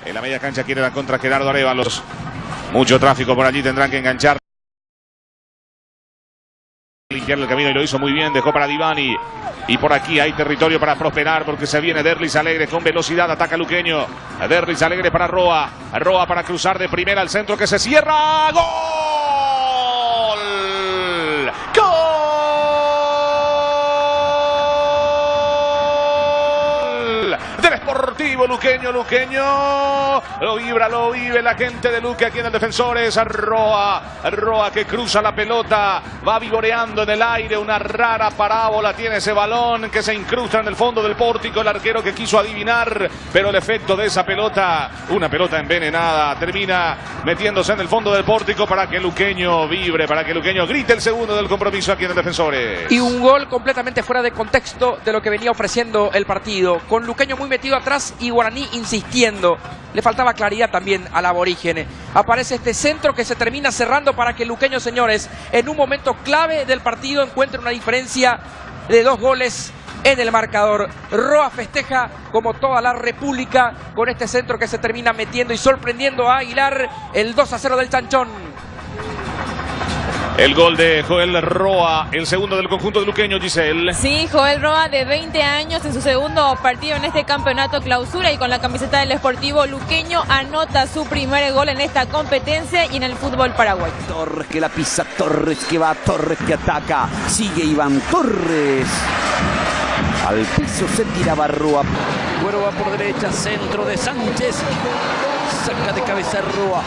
En la media cancha quiere la contra Gerardo Arévalos. Mucho tráfico por allí, tendrán que enganchar. Limpiar el camino y lo hizo muy bien, dejó para Divani. Y por aquí hay territorio para prosperar porque se viene Derlis Alegre con velocidad, ataca Luqueño. Derlis Alegre para Roa. Roa para cruzar de primera al centro que se cierra. ¡Gol! ¡Gol! Del Sportivo Luqueño. Lo vive la gente de Luque aquí en el Defensores. Roa que cruza la pelota, va vivoreando en el aire, una rara parábola tiene ese balón que se incrusta en el fondo del pórtico. El arquero que quiso adivinar, pero el efecto de esa pelota, una pelota envenenada, termina metiéndose en el fondo del pórtico para que Luqueño vibre, para que Luqueño grite el segundo del compromiso aquí en el Defensores. Y un gol completamente fuera de contexto de lo que venía ofreciendo el partido, con Luqueño muy metido atrás y Guaraní insistiendo. Le faltaba claridad también al aborígene. Aparece este centro que se termina cerrando para que Luqueño, señores, en un momento clave del partido encuentre una diferencia de 2 goles en el marcador. Roa festeja como toda la República con este centro que se termina metiendo y sorprendiendo a Aguilar, el 2-0 del Chanchón. El gol de Joel Roa, el segundo del conjunto de Luqueño, Giselle. Sí, Joel Roa, de 20 años, en su segundo partido en este campeonato clausura y con la camiseta del Sportivo Luqueño, anota su primer gol en esta competencia y en el fútbol paraguayo. Torres que la pisa, Torres que va, Torres que ataca, sigue Iván Torres. Al piso se tiraba Roa. Cuero va por derecha, centro de Sánchez. Saca de cabeza Roa.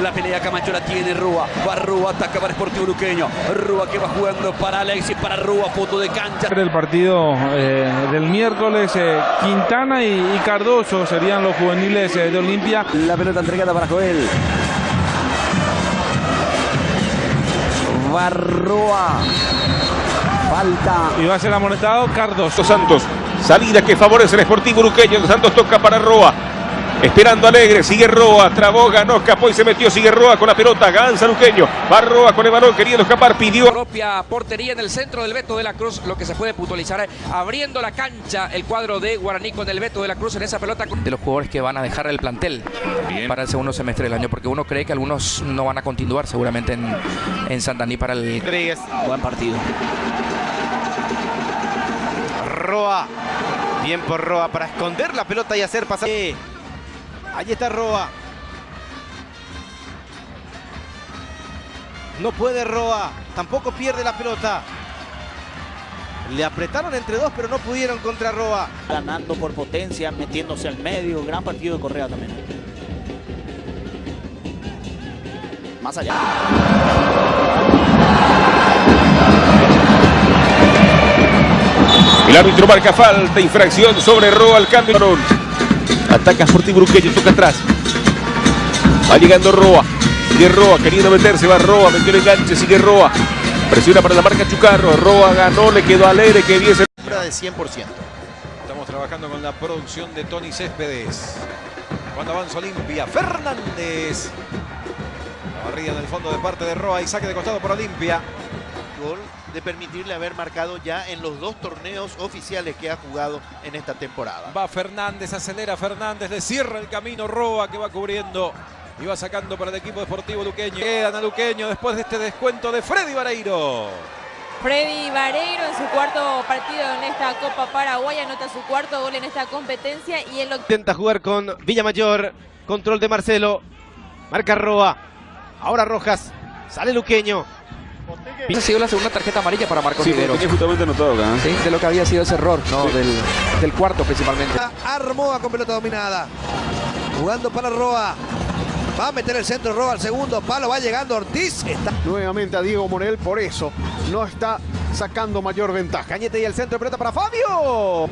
La pelea Camacho la tiene Roa. Va Roa, ataca para Sportivo Luqueño. Roa que va jugando para Alexis, para Roa, foto de cancha. El partido del miércoles, Quintana y Cardoso serían los juveniles de Olimpia. La pelota entregada para Joel. Va Roa. Falta. Y va a ser amonestado Cardoso. Santos, salida que favorece el Sportivo Luqueño. Santos toca para Roa. Esperando Alegre, sigue Roa, trabó, ganó, escapó y se metió, sigue Roa con la pelota, avanza Luqueño, va Roa con el balón, queriendo escapar, pidió. Propia portería en el centro del Beto de la Cruz, lo que se puede puntualizar, abriendo la cancha el cuadro de Guaraní con el Beto de la Cruz en esa pelota. De los jugadores que van a dejar el plantel para el segundo semestre del año, porque uno cree que algunos no van a continuar seguramente en Santaní para el... Rodríguez. Buen partido. Roa, bien por Roa para esconder la pelota y hacer pasar. Allí está Roa. No puede Roa. Tampoco pierde la pelota. Le apretaron entre dos, pero no pudieron contra Roa. Ganando por potencia, metiéndose al medio. Gran partido de Correa también. Más allá. El árbitro marca falta, infracción sobre Roa al cambio. Ataca Sportivo Luqueño, toca atrás. Va llegando Roa. Sigue Roa, queriendo meterse, va Roa, metió el enganche, sigue Roa. Presiona para la marca Chucarro. Roa ganó, le quedó Alegre que viese. De 100%. Estamos trabajando con la producción de Tony Céspedes. Cuando avanza Olimpia, Fernández. La barrida en el fondo de parte de Roa y saque de costado por Olimpia. Gol de permitirle haber marcado ya en los 2 torneos oficiales que ha jugado en esta temporada. Va Fernández, acelera Fernández, le cierra el camino Roa que va cubriendo y va sacando para el equipo deportivo Luqueño. Quedan a Luqueño después de este descuento de Freddy Vareiro. Freddy Vareiro en su cuarto partido en esta Copa Paraguaya, anota su cuarto gol en esta competencia y él lo Intenta jugar con Villamayor, control de Marcelo, marca Roa, ahora Rojas, sale Luqueño. Esa ha sido la segunda tarjeta amarilla para Marcos Rivero. Justamente no toca. Sí, de lo que había sido ese error, ¿no? Del cuarto principalmente. Armoa con pelota dominada. Jugando para Roa. Va a meter el centro Roa al segundo palo. Va llegando Ortiz. Está nuevamente a Diego Morel, por eso no está sacando mayor ventaja. Cañete y el centro, pelota para Fabio.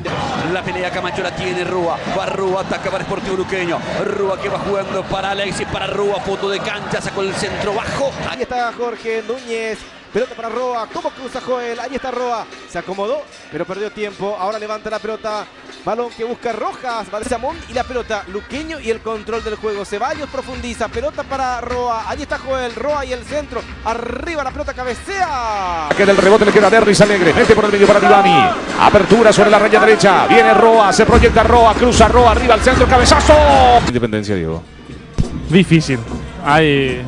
La pelea Camacho la tiene Roa. Va Roa, ataca para Sportivo Luqueño. Roa que va jugando para Alexis, para Roa, foto de cancha, sacó el centro bajo. Ahí está Jorge Núñez. Pelota para Roa. ¿Cómo cruza Joel? Ahí está Roa. Se acomodó, pero perdió tiempo. Ahora levanta la pelota Balón que busca Rojas, va de Samón y la pelota. Luqueño y el control del juego. Ceballos profundiza, pelota para Roa. Allí está Joel, Roa y el centro. Arriba la pelota, cabecea. Que del rebote le queda Derris Alegre. Mete por el medio para Divani. Apertura sobre la raya derecha. Viene Roa, se proyecta Roa, cruza Roa, arriba al centro, cabezazo. Independencia, Diego. Difícil. Hay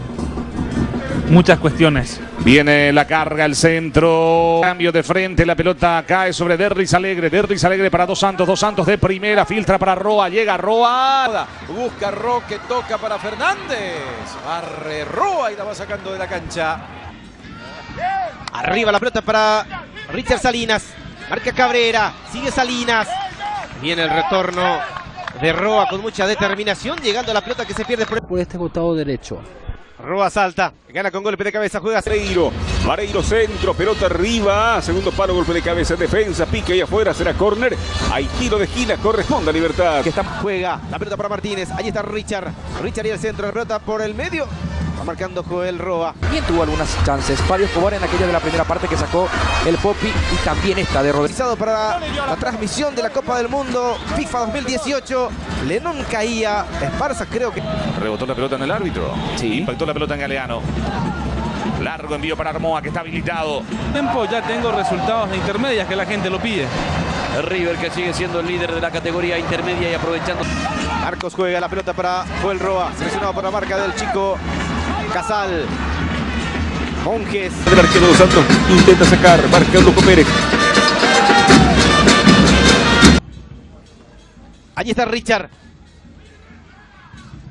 muchas cuestiones. Viene la carga, el centro. Cambio de frente, la pelota cae sobre Derris Alegre. Derris Alegre para Dos Santos de primera. Filtra para Roa, llega Roa. Busca Roque, toca para Fernández. Barre Roa y la va sacando de la cancha. Arriba la pelota para Richard Salinas. Marca Cabrera, sigue Salinas. Viene el retorno de Roa con mucha determinación, llegando a la pelota que se pierde por este costado derecho. Roa salta, gana con golpe de cabeza, juega Vareiro centro, pelota arriba, segundo palo, golpe de cabeza, defensa, pique ahí afuera, será córner, hay tiro de esquina, corresponde a Libertad. Que juega la pelota para Martínez, ahí está Richard y el centro, la pelota por el medio, va marcando Joel Roa. Bien tuvo algunas chances, Fabio Escobar en aquella de la primera parte que sacó el Popi y también esta de Rodríguez. Para la transmisión de la Copa del Mundo FIFA 2018, Lennon caía, Esparza creo que... Rebotó la pelota en el árbitro. Sí. Impactó la pelota en Galeano. Largo envío para Armoa, que está habilitado. Tiempo, ya tengo resultados de intermedias que la gente lo pide. River, que sigue siendo el líder de la categoría intermedia y aprovechando. Marcos juega la pelota para Joel Roa, seleccionado por la marca del chico Casal. Monjes. El arquero Dos Santos intenta sacar, marca Luco Pérez. Allí está Richard.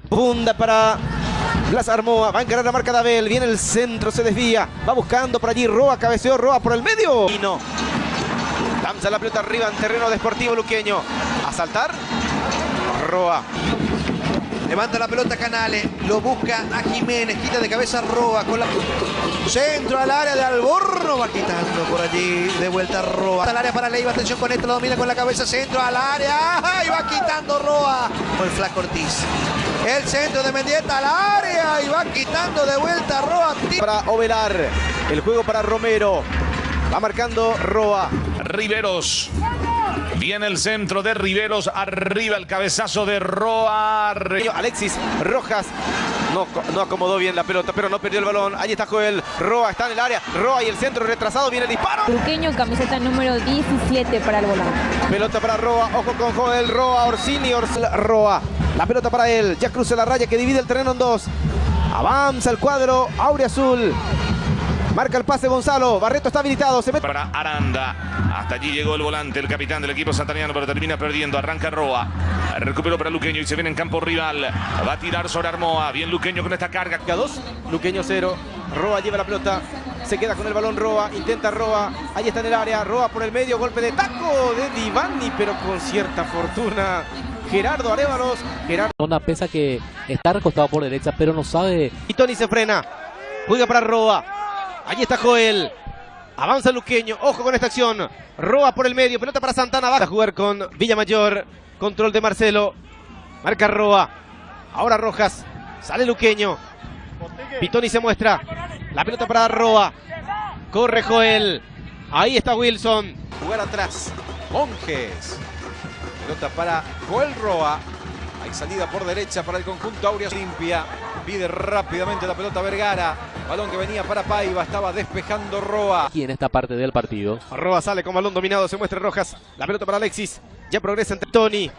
Funda para Blas Armoa. Va a encarar la marca de Abel. Viene el centro, se desvía. Va buscando por allí Roa. Cabeceó Roa por el medio. Y no. Lanza la pelota arriba en terreno de Sportivo Luqueño. A saltar. Roa. Levanta la pelota Canales, lo busca a Jiménez, quita de cabeza Roa con la... Centro al área de Alborno, va quitando por allí, de vuelta Roa. Al área para Leiva, atención con esto, lo domina con la cabeza, centro al área, y va quitando Roa con el Flaco Ortiz. El centro de Mendieta al área y va quitando de vuelta Roa. Para Ovelar, el juego para Romero, va marcando Roa. Riveros. Viene el centro de Riveros, arriba el cabezazo de Roa. Alexis Rojas no acomodó bien la pelota, pero no perdió el balón. Ahí está Joel, Roa está en el área, Roa y el centro retrasado, viene el disparo. Luqueño, camiseta número 17 para el volante. Pelota para Roa, ojo con Joel, Roa, Orsini, Roa. La pelota para él, ya cruza la raya que divide el terreno en dos. Avanza el cuadro, Auriazul. Marca el pase Gonzalo, Barreto está habilitado, se mete para Aranda, hasta allí llegó el volante, el capitán del equipo santaniano, pero termina perdiendo, arranca Roa, recuperó para Luqueño y se viene en campo rival, va a tirar sobre Armoa, bien Luqueño con esta carga. 2, Luqueño 0, Roa lleva la pelota, se queda con el balón Roa, intenta Roa, ahí está en el área, Roa por el medio, golpe de taco de Divani, pero con cierta fortuna. Gerardo Arévalos, Una pesa que está recostado por derecha, pero no sabe. Y Tony se frena, juega para Roa. Allí está Joel. Avanza Luqueño. Ojo con esta acción. Roa por el medio. Pelota para Santana. Va a jugar con Villamayor. Control de Marcelo. Marca Roa. Ahora Rojas. Sale Luqueño. Pitoni se muestra. La pelota para Roa. Corre Joel. Ahí está Wilson. Jugar atrás. Monjes. Pelota para Joel Roa. Hay salida por derecha para el conjunto Aurea Limpia. Pide rápidamente la pelota Vergara. Balón que venía para Paiva. Estaba despejando Roa. Y en esta parte del partido. Roa sale con balón dominado. Se muestra Rojas. La pelota para Alexis. Ya progresa entre Tony.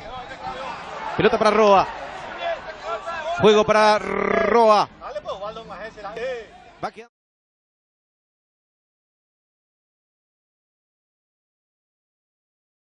Pelota para Roa. Juego para Roa. Va a quedar...